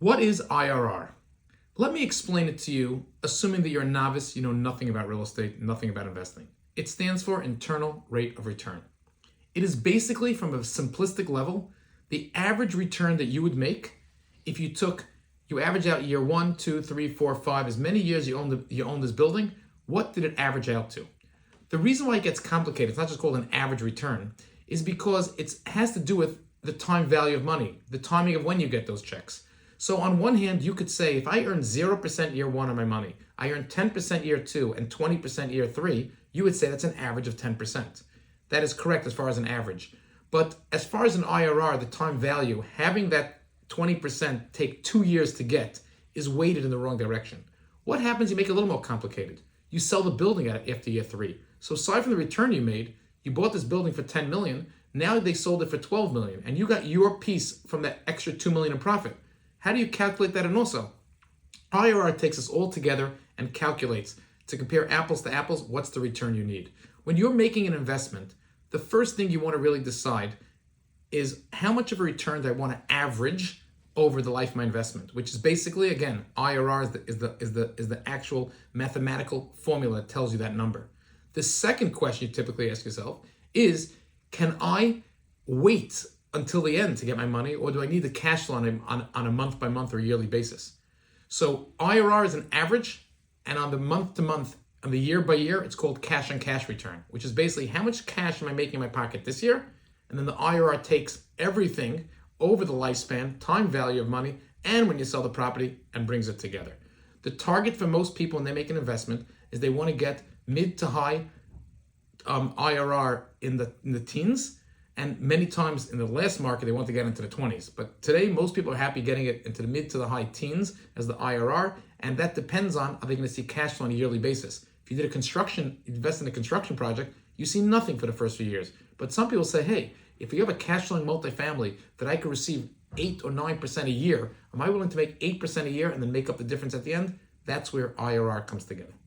What is IRR? Let me explain it to you, assuming that you're a novice, you know nothing about real estate, nothing about investing. It stands for Internal Rate of Return. It is basically, from a simplistic level, the average return that you would make if you average out year 1, 2, 3, 4, 5, as many years you own this building, what did it average out to? The reason why it gets complicated, it's not just called an average return, is because it has to do with the time value of money, the timing of when you get those checks. So on one hand, you could say, if I earn 0% year 1 on my money, I earn 10% year 2 and 20% year 3, you would say that's an average of 10%. That is correct as far as an average. But as far as an IRR, the time value, having that 20% take 2 years to get is weighted in the wrong direction. What happens? You make it a little more complicated. You sell the building after year 3. So aside from the return you made, you bought this building for 10 million. Now they sold it for 12 million, and you got your piece from that extra 2 million in profit. How do you calculate that? And also, IRR takes us all together and calculates to compare apples to apples, what's the return you need. When you're making an investment, the first thing you want to really decide is how much of a return do I want to average over the life of my investment, which is basically, again, IRR is the actual mathematical formula that tells you that number. The second question you typically ask yourself is, can I wait until the end to get my money, or do I need the cash flow on a month by month or yearly basis? So IRR is an average, and on the month to month, on the year by year, it's called cash on cash return, which is basically how much cash am I making in my pocket this year, and then the IRR takes everything over the lifespan, time value of money, and when you sell the property, and brings it together. The target for most people when they make an investment is they want to get mid to high IRR in the teens, and many times in the last market they want to get into the 20s. But today most people are happy getting it into the mid to the high teens as the IRR, and that depends on, are they going to see cash flow on a yearly basis? If you did invest in a construction project, you see nothing for the first few years. But some people say, hey, if you have a cash flowing multifamily that I could receive 8 or 9% a year, am I willing to make 8% a year and then make up the difference at the end? That's where IRR comes together.